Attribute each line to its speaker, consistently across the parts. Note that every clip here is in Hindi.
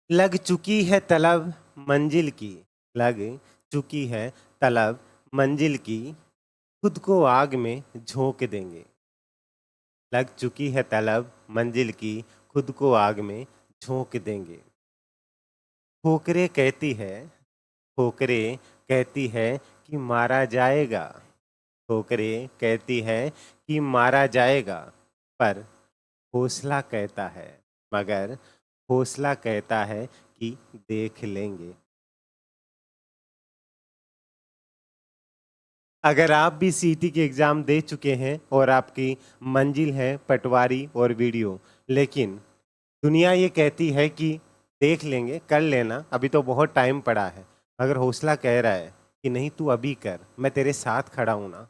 Speaker 1: लग चुकी है तलब मंजिल की। लग चुकी है तलब मंजिल की। खुद को आग में झोंक देंगे। लग चुकी है तलब मंजिल की। खुद को आग में झोंक देंगे। ठोकरे कहती है। ठोकरे कहती है कि मारा जाएगा। ठोकरे कहती है कि मारा जाएगा। पर हौसला कहता है। मगर हौसला कहता है कि देख लेंगे। अगर आप भी सीटी के एग्ज़ाम दे चुके हैं और आपकी मंजिल है पटवारी और वीडियो, लेकिन दुनिया ये कहती है कि देख लेंगे, कर लेना, अभी तो बहुत टाइम पड़ा है। अगर हौसला कह रहा है कि नहीं तू अभी कर, मैं तेरे साथ खड़ा हूँ ना।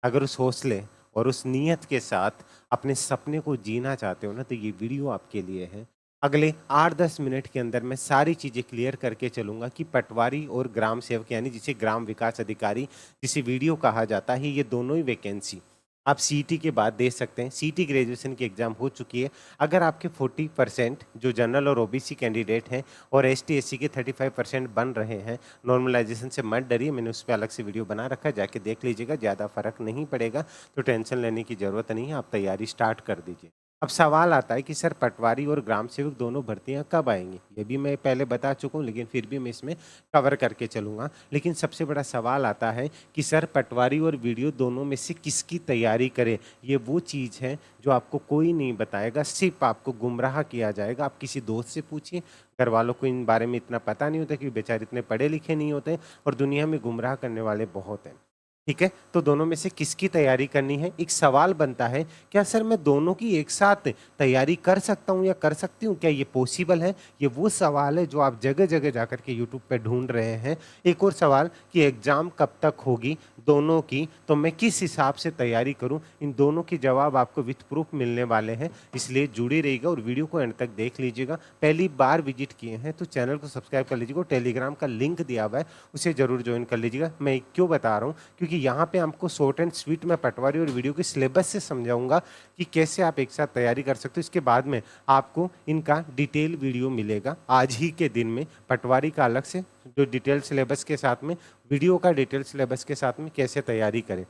Speaker 1: अगर उस हौसले और उस नीयत के साथ अपने सपने को जीना चाहते हो ना, तो ये वीडियो आपके लिए है। अगले 8-10 मिनट के अंदर मैं सारी चीज़ें क्लियर करके चलूँगा कि पटवारी और ग्राम सेवक यानी जिसे ग्राम विकास अधिकारी जिसे वीडियो कहा जाता है, ये दोनों ही वैकेंसी आप सीटी के बाद दे सकते हैं। सीटी ग्रेजुएशन की एग्ज़ाम हो चुकी है। अगर आपके 40% जो जनरल और ओबीसी कैंडिडेट हैं और एसटी एससी के 35% बन रहे हैं, नॉर्मलाइजेशन से मत डरिए, मैंने उस पे अलग से वीडियो बना रखा है, जाके देख लीजिएगा, ज़्यादा फ़र्क नहीं पड़ेगा, तो टेंशन लेने की ज़रूरत नहीं है, आप तैयारी स्टार्ट कर दीजिए। अब सवाल आता है कि सर पटवारी और ग्राम सेवक दोनों भर्तियां कब आएंगी? ये भी मैं पहले बता चुका हूँ, लेकिन फिर भी मैं इसमें कवर करके चलूँगा। लेकिन सबसे बड़ा सवाल आता है कि सर पटवारी और वीडियो दोनों में से किसकी तैयारी करें? ये वो चीज़ है जो आपको कोई नहीं बताएगा, सिर्फ़ आपको गुमराह किया जाएगा। आप किसी दोस्त से पूछिए, घर वालों को इन बारे में इतना पता नहीं होता कि बेचारे इतने पढ़े लिखे नहीं होते और दुनिया में गुमराह करने वाले बहुत हैं। ठीक है, तो दोनों में से किसकी तैयारी करनी है? एक सवाल बनता है, क्या सर मैं दोनों की एक साथ तैयारी कर सकता हूँ या कर सकती हूँ? क्या ये पॉसिबल है? ये वो सवाल है जो आप जगह-जगह जाकर के यूट्यूब पे ढूँढ रहे हैं। एक और सवाल कि एग्ज़ाम कब तक होगी दोनों की, तो मैं किस हिसाब से तैयारी करूँ? इन दोनों के जवाब आपको विथ प्रूफ मिलने वाले हैं, इसलिए जुड़े रहिएगा और वीडियो को एंड तक देख लीजिएगा। पहली बार विजिट किए हैं तो चैनल को सब्सक्राइब कर लीजिएगा और टेलीग्राम का लिंक दिया हुआ है, उसे ज़रूर ज्वाइन कर लीजिएगा। मैं क्यों बता रहा हूँ? क्योंकि यहाँ पे आपको शॉर्ट एंड स्वीट मैं पटवारी और वीडियो के सिलेबस से समझाऊंगा कि कैसे आप एक साथ तैयारी कर सकते हो। इसके बाद में आपको इनका डिटेल वीडियो मिलेगा आज ही के दिन में, पटवारी का अलग से जो डिटेल सिलेबस के साथ में, वीडियो का डिटेल सिलेबस के साथ में कैसे तैयारी करें।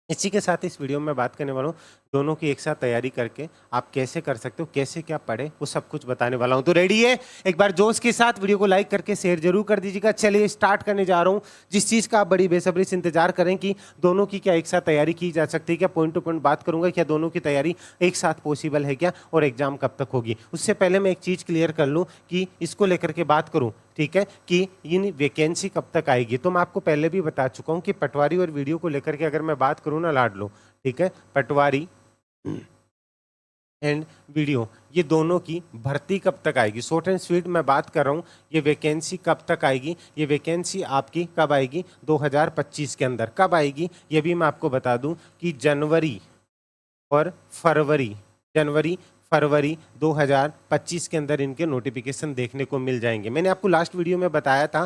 Speaker 1: इसी के साथ इस वीडियो में बात करने वाला हूँ दोनों की एक साथ तैयारी करके आप कैसे कर सकते हो, कैसे क्या पढ़े, वो सब कुछ बताने वाला हूँ। तो रेडी है? एक बार जोश के साथ वीडियो को लाइक करके शेयर जरूर कर दीजिएगा। चलिए स्टार्ट करने जा रहा हूँ। जिस चीज़ का आप बड़ी बेसब्री से इंतजार करें कि दोनों की क्या एक साथ तैयारी की जा सकती है, क्या पॉइंट टू पॉइंट बात करूंगा, क्या दोनों की तैयारी एक साथ पॉसिबल है क्या, और एग्जाम कब तक होगी। उससे पहले मैं एक चीज़ क्लियर कर लूँ कि इसको लेकर के बात करूँ, ठीक है, कि इन वैकेंसी कब तक आएगी। तो मैं आपको पहले भी बता चुका हूँ कि पटवारी और वीडियो को लेकर के अगर मैं बात करूँ ना लाड लो, ठीक है, पटवारी एंड वीडियो, ये दोनों की भर्ती कब तक आएगी, शॉर्ट एंड स्वीट मैं बात कर रहा हूँ। ये वैकेंसी कब तक आएगी, ये वैकेंसी आपकी कब आएगी, 2025 के अंदर कब आएगी, ये भी मैं आपको बता दूं कि जनवरी और फरवरी, जनवरी फरवरी 2025 के अंदर इनके नोटिफिकेशन देखने को मिल जाएंगे। मैंने आपको लास्ट वीडियो में बताया था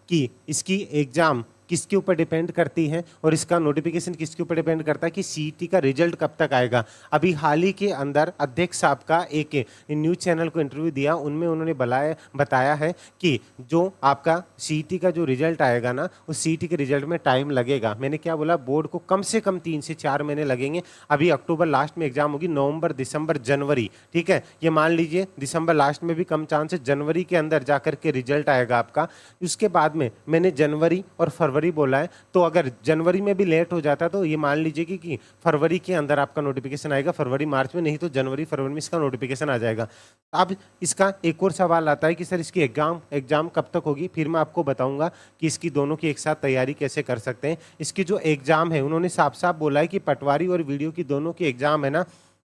Speaker 1: कि इसकी एग्जाम किसके ऊपर डिपेंड करती है और इसका नोटिफिकेशन किसके ऊपर डिपेंड करता है कि सीईटी का रिजल्ट कब तक आएगा। अभी हाल ही के अंदर अध्यक्ष साहब का एक न्यूज़ चैनल को इंटरव्यू दिया, उनमें उन्होंने बताया है कि जो आपका सीईटी का जो रिजल्ट आएगा ना, उस सीईटी के रिजल्ट में टाइम लगेगा। मैंने क्या बोला, बोर्ड को कम से कम 3 से 4 महीने लगेंगे। अभी अक्टूबर लास्ट में एग्जाम होगी, नवंबर दिसंबर जनवरी, ठीक है, ये मान लीजिए दिसंबर लास्ट में भी कम चांस है, जनवरी के अंदर जाकर के रिजल्ट आएगा आपका। उसके बाद में मैंने जनवरी और फरवरी बोला है, तो अगर जनवरी में भी लेट हो जाता तो ये मान लीजिए कि फरवरी के अंदर आपका नोटिफिकेशन आएगा, फरवरी मार्च में, नहीं तो जनवरी फरवरी में इसका नोटिफिकेशन आ जाएगा। अब इसका एक और सवाल आता है कि सर इसकी एग्जाम कब तक होगी। फिर मैं आपको बताऊंगा कि इसकी दोनों की एक साथ तैयारी कैसे कर सकते हैं। इसकी जो एग्जाम है, उन्होंने साफ साफ बोला है कि पटवारी और वीडियो की दोनों की एग्जाम है ना,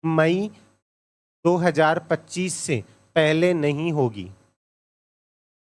Speaker 1: मई 2025 से पहले नहीं होगी,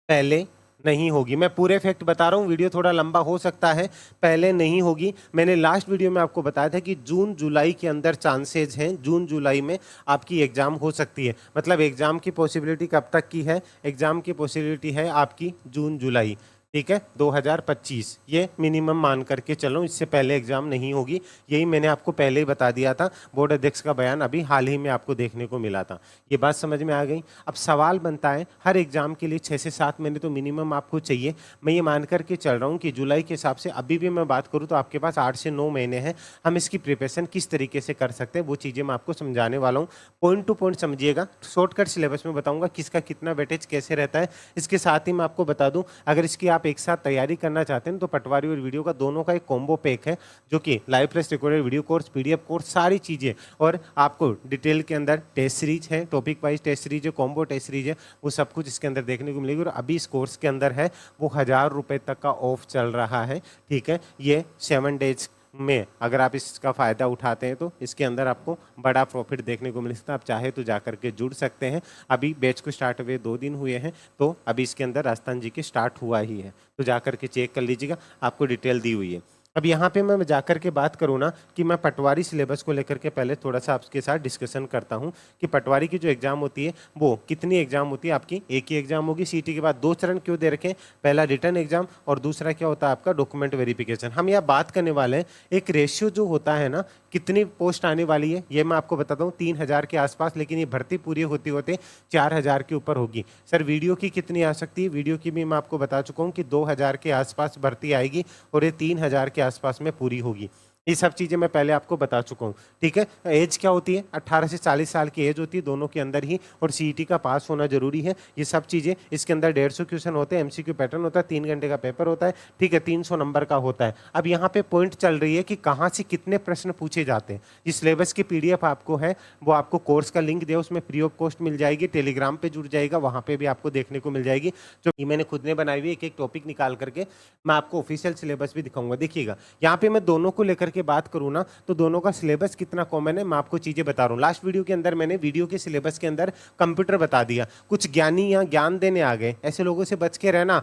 Speaker 1: पहले नहीं होगी। मैं पूरे फैक्ट बता रहा हूँ, वीडियो थोड़ा लंबा हो सकता है, पहले नहीं होगी। मैंने लास्ट वीडियो में आपको बताया था कि जून जुलाई के अंदर चांसेज हैं, जून जुलाई में आपकी एग्जाम हो सकती है। मतलब एग्जाम की पॉसिबिलिटी कब तक की है, एग्जाम की पॉसिबिलिटी है आपकी जून जुलाई। ठीक है, 2025 ये मिनिमम मान करके चलो, इससे पहले एग्जाम नहीं होगी। यही मैंने आपको पहले ही बता दिया था, बोर्ड अध्यक्ष का बयान अभी हाल ही में आपको देखने को मिला था। ये बात समझ में आ गई। अब सवाल बनता है, हर एग्जाम के लिए 6 से 7 महीने तो मिनिमम आपको चाहिए। मैं ये मान करके चल रहा हूँ कि जुलाई के हिसाब से अभी भी मैं बात करूँ तो आपके पास 8 से 9 महीने हैं। हम इसकी प्रिपरेशन किस तरीके से कर सकते हैं वो चीज़ें मैं आपको समझाने वाला हूँ। पॉइंट टू पॉइंट समझिएगा, शॉर्टकट सिलेबस में बताऊँगा किसका कितना वेटेज कैसे रहता है। इसके साथ ही मैं आपको बता दूँ, अगर इसकी आप एक साथ तैयारी करना चाहते हैं तो पटवारी और वीडियो का दोनों का एक कॉम्बो पैक है, जो कि live plus recorded video course, PDF course, सारी चीज़ें, और आपको डिटेल के अंदर टेस्ट सीरीज है, टॉपिक वाइज टेस्ट सीरीज है, कॉम्बो टेस्ट सीरीज है, वो सब कुछ इसके अंदर देखने को मिलेगी। और अभी इस कोर्स के अंदर है वो 1000 रुपये तक का ऑफ चल रहा है। ठीक है, ये 7 डेज में अगर आप इसका फ़ायदा उठाते हैं तो इसके अंदर आपको बड़ा प्रॉफिट देखने को मिल सकता है। आप चाहे तो जा करके जुड़ सकते हैं। अभी बैच को स्टार्ट हुए 2 दिन हुए हैं, तो अभी इसके अंदर राजस्थान जी के स्टार्ट हुआ ही है, तो जा करके चेक कर लीजिएगा, आपको डिटेल दी हुई है। अब यहाँ पे मैं जाकर के बात करूँ ना कि मैं पटवारी सिलेबस को लेकर के पहले थोड़ा सा आपके साथ डिस्कशन करता हूँ कि पटवारी की जो एग्ज़ाम होती है वो कितनी एग्ज़ाम होती है आपकी। एक ही एग्ज़ाम होगी, सीटी के बाद 2 चरण क्यों दे रखे हैं, पहला रिटर्न एग्जाम और दूसरा क्या होता है आपका डॉक्यूमेंट वेरिफिकेशन। हम यहाँ बात करने वाले हैं एक रेशियो जो होता है ना, कितनी पोस्ट आने वाली है ये मैं आपको बताता हूँ, 3000 के आसपास, लेकिन ये भर्ती पूरी होते होते 4000 के ऊपर होगी। सर वीडियो की कितनी आ सकती है, वीडियो की भी मैं आपको बता चुका हूँ कि 2000 के आसपास भर्ती आएगी और ये 3000 के आसपास में पूरी होगी। ये सब चीज़ें मैं पहले आपको बता चुका हूँ। ठीक है, एज क्या होती है, 18 से 40 साल की एज होती है दोनों के अंदर ही, और सीईटी का पास होना जरूरी है। ये सब चीज़ें इसके अंदर 150 क्वेश्चन होते हैं, एमसीक्यू पैटर्न होता है, 3 घंटे का पेपर होता है। ठीक है, 300 नंबर का होता है। अब यहाँ पे पॉइंट चल रही है कि कहाँ से कितने प्रश्न पूछे जाते हैं। जिस सिलेबस की पीडीएफ आपको है वो आपको कोर्स का लिंक दिया, उसमें फ्री ऑफ कॉस्ट मिल जाएगी, टेलीग्राम पे जुड़ जाएगा, वहाँ पे भी आपको देखने को मिल जाएगी। जो मैंने खुद ने बनाई हुई एक एक टॉपिक निकाल करके मैं आपको ऑफिशियल सिलेबस भी दिखाऊंगा। देखिएगा, यहाँ पे मैं दोनों को लेकर के बात करूँ ना तो दोनों का सिलेबस कितना कॉमन है मैं आपको चीजें बता रहा हूँ। लास्ट वीडियो के अंदर मैंने वीडियो के सिलेबस के अंदर कंप्यूटर बता दिया, कुछ ज्ञानी यहाँ ज्ञान देने आ गए, ऐसे लोगों से बच के रहना,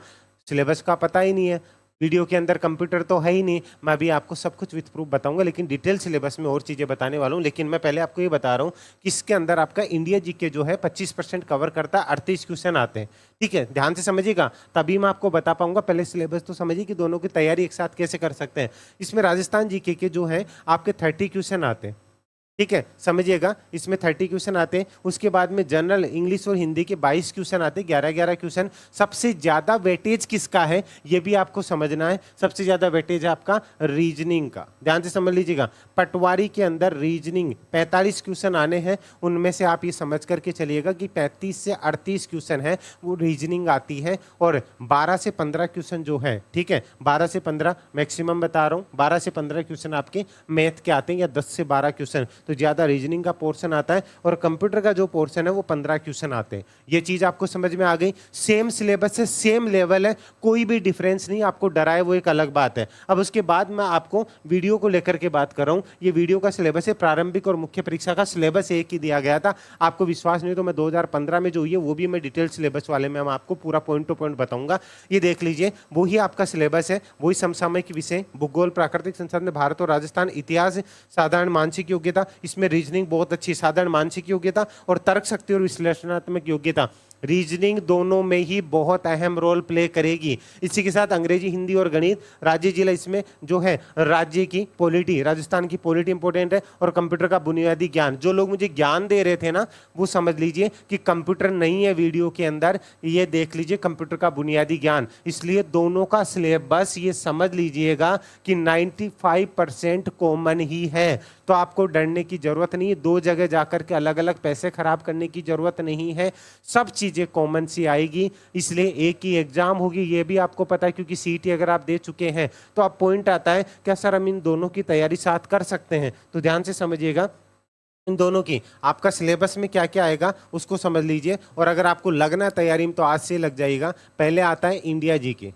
Speaker 1: सिलेबस का पता ही नहीं है, वीडियो के अंदर कंप्यूटर तो है ही नहीं। मैं अभी आपको सब कुछ विथ प्रूफ बताऊंगा, लेकिन डिटेल सिलेबस में और चीज़ें बताने वाला हूं। लेकिन मैं पहले आपको ये बता रहा हूं कि इसके अंदर आपका इंडिया जीके जो है 25% कवर करता है, 38 क्वेश्चन आते हैं। ठीक है, ध्यान से समझिएगा, तभी मैं आपको बता पाऊंगा। पहले सिलेबस तो समझिए कि दोनों की तैयारी एक साथ कैसे कर सकते हैं। इसमें राजस्थान जीके के जो है आपके 30 क्वेश्चन आते हैं। ठीक है, समझिएगा, इसमें 30 क्वेश्चन आते हैं। उसके बाद में जनरल इंग्लिश और हिंदी के 22 क्वेश्चन आते हैं, 11-11 क्वेश्चन। सबसे ज्यादा वेटेज किसका है ये भी आपको समझना है। सबसे ज्यादा वेटेज है आपका रीजनिंग का, ध्यान से समझ लीजिएगा। पटवारी के अंदर रीजनिंग 45 क्वेश्चन आने हैं, उनमें से आप ये समझ करके चलिएगा कि 35 से 38 क्वेश्चन है वो रीजनिंग आती है, और 12 से 15 क्वेश्चन जो है, ठीक है, 12 से 15 मैक्सिमम बता रहा हूँ, 12 से 15 क्वेश्चन आपके मैथ के आते हैं, या 10 से 12 क्वेश्चन तो ज़्यादा रीजनिंग का पोर्शन आता है, और कंप्यूटर का जो पोर्शन है वो 15 क्वेश्चन आते हैं। ये चीज़ आपको समझ में आ गई। सेम सिलेबस है, सेम लेवल है, कोई भी डिफरेंस नहीं। आपको डराए वो एक अलग बात है। अब उसके बाद मैं आपको वीडियो को लेकर के बात कर रहा हूँ। ये वीडियो का सिलेबस है, प्रारंभिक और मुख्य परीक्षा का सिलेबस एक ही दिया गया था। आपको विश्वास नहीं तो मैं 2015 में जो हुई है वो भी मैं डिटेल सिलेबस वाले में मैं आपको पूरा पॉइंट टू पॉइंट बताऊंगा। ये देख लीजिए, वही आपका सिलेबस है, वही समसामयिक विषय, भूगोल, प्राकृतिक संसाधन, भारत और राजस्थान, इतिहास, साधारण मानसिक योग्यता, इसमें रीजनिंग बहुत अच्छी, साधारण मानसिक योग्यता और तर्क शक्ति और विश्लेषणात्मक योग्यता, रीजनिंग दोनों में ही बहुत अहम रोल प्ले करेगी। इसी के साथ अंग्रेजी, हिंदी और गणित, राज्य जिला, इसमें जो है राज्य की पॉलिटी, राजस्थान की पॉलिटी इंपॉर्टेंट है, और कंप्यूटर का बुनियादी ज्ञान। जो लोग मुझे ज्ञान दे रहे थे ना वो समझ लीजिए कि कंप्यूटर नहीं है वीडियो के अंदर, ये देख लीजिए कंप्यूटर का बुनियादी ज्ञान। इसलिए दोनों का सिलेबस ये समझ लीजिएगा कि 95% कॉमन ही है, तो आपको डरने की जरूरत नहीं है। 2 जगह जाकर के अलग अलग पैसे खराब करने की जरूरत नहीं है, सब चीजें कॉमन सी आएगी। इसलिए एक ही एग्जाम होगी, ये भी आपको पता है, क्योंकि सीईटी अगर आप दे चुके हैं तो अब पॉइंट आता है क्या सर हम इन दोनों की तैयारी साथ कर सकते हैं। तो ध्यान से समझिएगा, इन दोनों की आपका सिलेबस में क्या क्या आएगा उसको समझ लीजिए, और अगर आपको लगना है तैयारी में तो आज से लग जाएगा। पहले आता है इंडिया जीके।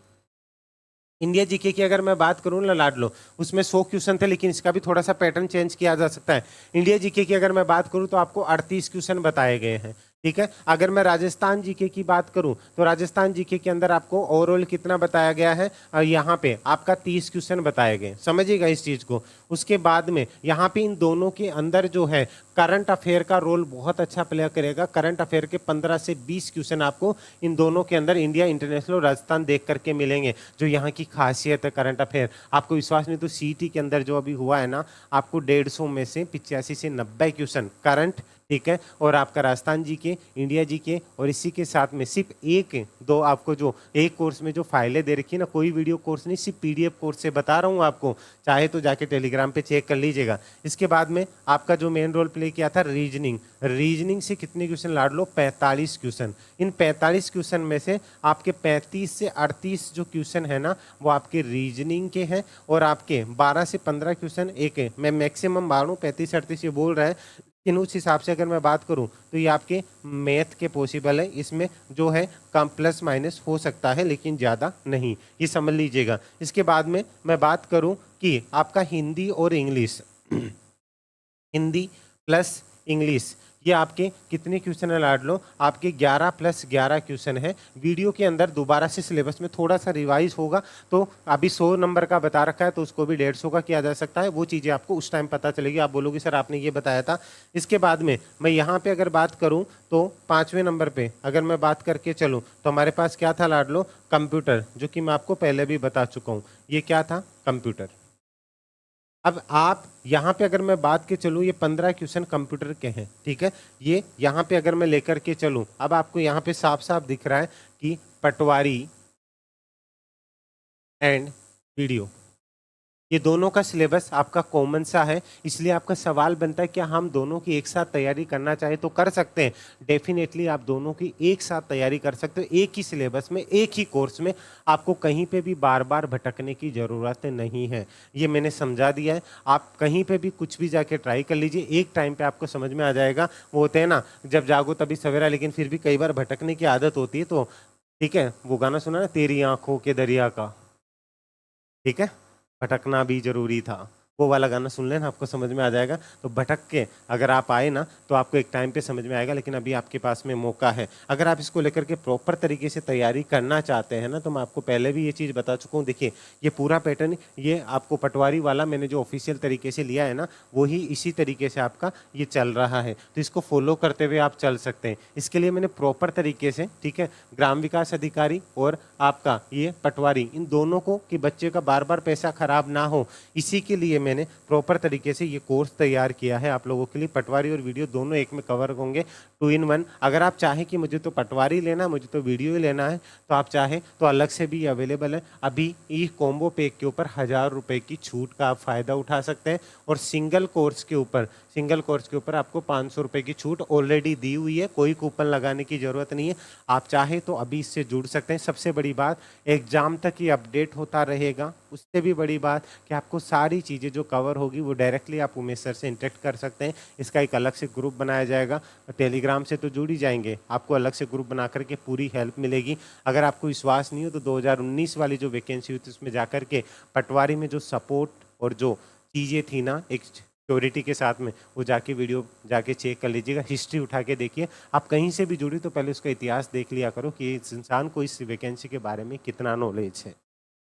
Speaker 1: इंडिया जीके की अगर मैं बात करूं ना लाड लो, उसमें 100 क्वेश्चन थे, लेकिन इसका भी थोड़ा सा पैटर्न चेंज किया जा सकता है। इंडिया जीके की अगर मैं बात करूं तो आपको 38 क्वेश्चन बताए गए हैं। ठीक है, अगर मैं राजस्थान जीके की बात करूं तो राजस्थान जीके के अंदर आपको ओवरऑल कितना बताया गया है, यहाँ पे आपका 30 क्वेश्चन बताए गए, समझिएगा इस चीज को। उसके बाद में यहाँ पे इन दोनों के अंदर जो है करंट अफेयर का रोल बहुत अच्छा प्ले करेगा। करंट अफेयर के 15 से 20 क्वेश्चन आपको इन दोनों के अंदर इंडिया इंटरनेशनल और राजस्थान देख करके मिलेंगे, जो यहाँ की खासियत है करंट अफेयर। आपको विश्वास नहीं तो सीईटी के अंदर जो अभी हुआ है ना, आपको 150 में से 85 से 90 क्वेश्चन करंट, ठीक है, और आपका राजस्थान जी के, इंडिया जी के, और इसी के साथ में सिर्फ एक दो आपको जो एक कोर्स में जो फाइलें दे रखी है ना, कोई वीडियो कोर्स नहीं, सिर्फ पीडीएफ कोर्स से बता रहा हूँ आपको, चाहे तो जाके टेलीग्राम पे चेक कर लीजिएगा। इसके बाद में आपका जो मेन रोल प्ले किया था रीजनिंग, रीजनिंग से कितने क्वेश्चन लाड लो, 45 क्वेश्चन। इन 45 क्वेश्चन में से आपके 35 से 38 जो क्वेश्चन है ना, वो आपके रीजनिंग के हैं, और आपके 12 से 15 क्वेश्चन एक है, मैं मैक्सिमम मारूँ 35 से 38 ये बोल रहा है, लेकिन उस हिसाब से अगर मैं बात करूं तो ये आपके मैथ के पॉसिबल है, इसमें जो है कम प्लस माइनस हो सकता है लेकिन ज़्यादा नहीं, ये समझ लीजिएगा। इसके बाद में मैं बात करूं कि आपका हिंदी और इंग्लिश हिंदी प्लस इंग्लिश, ये आपके कितने क्वेश्चन है लाड लो, आपके 11 + 11 क्वेश्चन है। वीडियो के अंदर दोबारा से सिलेबस में थोड़ा सा रिवाइज होगा, तो अभी 100 नंबर का बता रखा है तो उसको भी 150 का किया जा सकता है, वो चीज़ें आपको उस टाइम पता चलेगी, आप बोलोगे सर आपने ये बताया था। इसके बाद में मैं यहाँ पे अगर बात करूँ तो 5वें नंबर पे अगर मैं बात करके चलूँ तो हमारे पास क्या था लाड लो, कंप्यूटर, जो कि मैं आपको पहले भी बता चुका हूँ, ये क्या था, कंप्यूटर। अब आप यहाँ पे अगर मैं बात के चलूँ, ये 15 क्वेश्चन कंप्यूटर के हैं, ठीक है, ये यहाँ पे अगर मैं लेकर के चलूँ, अब आपको यहाँ पे साफ साफ दिख रहा है कि पटवारी एंड वीडियो, ये दोनों का सिलेबस आपका कॉमन सा है, इसलिए आपका सवाल बनता है क्या हम दोनों की एक साथ तैयारी करना चाहे तो कर सकते हैं। डेफिनेटली आप दोनों की एक साथ तैयारी कर सकते हो, एक ही सिलेबस में, एक ही कोर्स में, आपको कहीं पे भी बार बार भटकने की ज़रूरत नहीं है, ये मैंने समझा दिया है। आप कहीं पे भी कुछ भी जाके ट्राई कर लीजिए, एक टाइम पे आपको समझ में आ जाएगा। वो होते हैं ना, जब जागो तभी सवेरा, लेकिन फिर भी कई बार भटकने की आदत होती है, तो ठीक है, वो गाना सुना ना, तेरी आंखों के दरिया का, ठीक है, भटकना भी जरूरी था, वो वाला गाना सुन लेना, आपको समझ में आ जाएगा। तो भटक के अगर आप आए ना तो आपको एक टाइम पे समझ में आएगा, लेकिन अभी आपके पास में मौका है। अगर आप इसको लेकर के प्रॉपर तरीके से तैयारी करना चाहते हैं ना, तो मैं आपको पहले भी ये चीज़ बता चुका हूँ। देखिए, ये पूरा पैटर्न, ये आपको पटवारी वाला मैंने जो ऑफिशियल तरीके से लिया है ना, वही इसी तरीके से आपका ये चल रहा है, तो इसको फॉलो करते हुए आप चल सकते हैं। इसके लिए मैंने प्रॉपर तरीके से, ठीक है, ग्राम विकास अधिकारी और आपका ये पटवारी, इन दोनों को, कि बच्चे का बार बार पैसा खराब ना हो, इसी के लिए मैंने प्रॉपर तरीके से ये कोर्स तैयार किया है आप लोगों के लिए। पटवारी और वीडियो दोनों एक में कवर होंगे, 2 in 1। अगर आप चाहें कि मुझे तो पटवारी लेना है, मुझे तो वीडियो ही लेना है, तो आप चाहें तो अलग से भी अवेलेबल है। अभी ये कॉम्बो पैक के ऊपर 1000 रुपये की छूट का आप फ़ायदा उठा सकते हैं, और सिंगल कोर्स के ऊपर आपको 500 रुपये की छूट ऑलरेडी दी हुई है, कोई कूपन लगाने की ज़रूरत नहीं है। आप चाहें तो अभी इससे जुड़ सकते हैं। सबसे बड़ी बात, एग्ज़ाम तक ये अपडेट होता रहेगा। उससे भी बड़ी बात कि आपको सारी चीज़ें जो कवर होगी वो डायरेक्टली आप उमेश सर से इंटरेक्ट कर सकते हैं। इसका एक अलग से ग्रुप बनाया जाएगा, टेलीग्राम से तो जुड़ ही जाएंगे, आपको अलग से ग्रुप बना करके पूरी हेल्प मिलेगी। अगर आपको विश्वास नहीं हो तो 2019 वाली जो वैकेंसी हुई थी उसमें जाकर के पटवारी में जो सपोर्ट और जो चीज़ें थी ना, एक सिक्योरिटी के साथ में, वो जाके वीडियो जाके चेक कर लीजिएगा, हिस्ट्री उठा के देखिए। आप कहीं से भी जुड़ी तो पहले उसका इतिहास देख लिया करो कि इस इंसान को इस वैकेंसी के बारे में कितना नॉलेज है।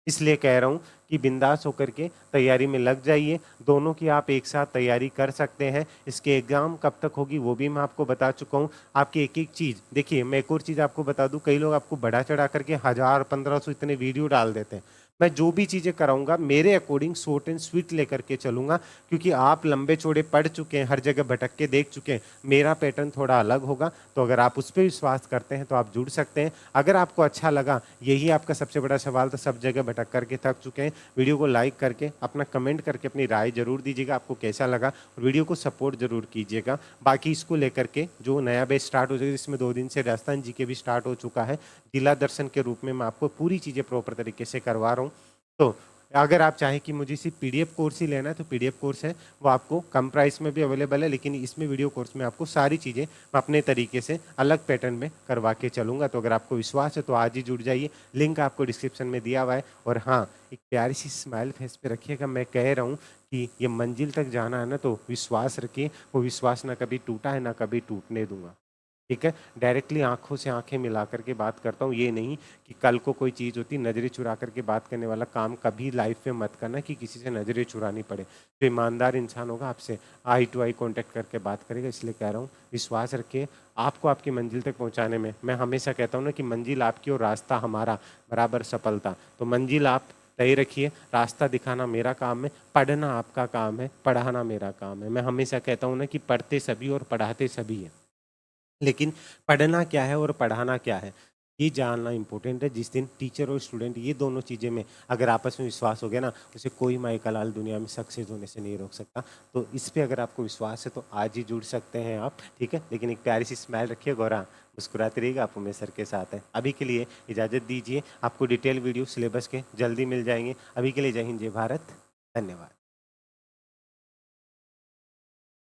Speaker 1: इसलिए कह रहा हूँ कि बिंदास होकर के तैयारी में लग जाइए, दोनों की आप एक साथ तैयारी कर सकते हैं। इसके एग्ज़ाम कब तक होगी वो भी मैं आपको बता चुका हूँ। आपकी एक एक चीज़ देखिए, मैं एक और चीज़ आपको बता दूँ, कई लोग आपको बढ़ा चढ़ा करके 1000 1500 इतने वीडियो डाल देते हैं। मैं जो भी चीज़ें कराऊंगा मेरे अकॉर्डिंग शॉर्ट एंड स्वीट लेकर के चलूंगा, क्योंकि आप लंबे चौड़े पढ़ चुके हैं, हर जगह भटक के देख चुके हैं, मेरा पैटर्न थोड़ा अलग होगा। तो अगर आप उस पर विश्वास करते हैं तो आप जुड़ सकते हैं। अगर आपको अच्छा लगा, यही आपका सबसे बड़ा सवाल था, सब जगह भटक करके थक चुके हैं, वीडियो को लाइक करके अपना कमेंट करके अपनी राय जरूर दीजिएगा, आपको कैसा लगा, और वीडियो को सपोर्ट जरूर कीजिएगा। बाकी इसको लेकर के जो नया बैच स्टार्ट हो जाएगा, जिसमें 2 दिन से राजस्थान जी के भी स्टार्ट हो चुका है, जिला दर्शन के रूप में मैं आपको पूरी चीज़ें प्रॉपर तरीके से करवा रहा हूँ। तो अगर आप चाहें कि मुझे सिर्फ पीडीएफ कोर्स ही लेना है तो पीडीएफ कोर्स है, वो आपको कम प्राइस में भी अवेलेबल है, लेकिन इसमें वीडियो कोर्स में आपको सारी चीज़ें मैं अपने तरीके से अलग पैटर्न में करवा के चलूँगा। तो अगर आपको विश्वास है तो आज ही जुड़ जाइए, लिंक आपको डिस्क्रिप्शन में दिया हुआ है। और हाँ, एक प्यारी सी स्माइल फेस पे रखिएगा। मैं कह रहा हूँ कि ये मंजिल तक जाना है ना, तो विश्वास रखिए, वो विश्वास ना कभी टूटा है ना कभी टूटने दूंगा। ठीक है, डायरेक्टली आंखों से आंखें मिला करके बात करता हूँ। ये नहीं कि कल को कोई चीज़ होती नज़रें चुरा करके बात करने वाला काम कभी लाइफ में मत करना कि किसी से नज़रें चुरानी पड़े। जो ईमानदार इंसान होगा आपसे आई टू आई कांटेक्ट करके बात करेगा। इसलिए कह रहा हूँ विश्वास रखिए आपको आपकी मंजिल तक पहुँचाने में। मैं हमेशा कहता हूँ ना कि मंजिल आपकी और रास्ता हमारा बराबर सफलता। तो मंजिल आप तय रखिए, रास्ता दिखाना मेरा काम है, पढ़ना आपका काम है, पढ़ाना मेरा काम है। मैं हमेशा कहता हूँ ना कि पढ़ते सभी और पढ़ाते सभी हैं। लेकिन पढ़ना क्या है और पढ़ाना क्या है, ये जानना इम्पोर्टेंट है। जिस दिन टीचर और स्टूडेंट ये दोनों चीज़ें में अगर आपस में विश्वास हो गया ना, उसे कोई माई का लाल दुनिया में सक्सेस होने से नहीं रोक सकता। तो इस पे अगर आपको विश्वास है तो आज ही जुड़ सकते हैं आप, ठीक है। लेकिन एक प्यारी सी स्माइल रखिए गौरा, मुस्कुराते रहिएगा, आप उमेश सर के साथ हैं। अभी के लिए इजाज़त दीजिए, आपको डिटेल वीडियो सिलेबस के जल्दी मिल जाएंगे। अभी के लिए जय हिंद जय भारत, धन्यवाद।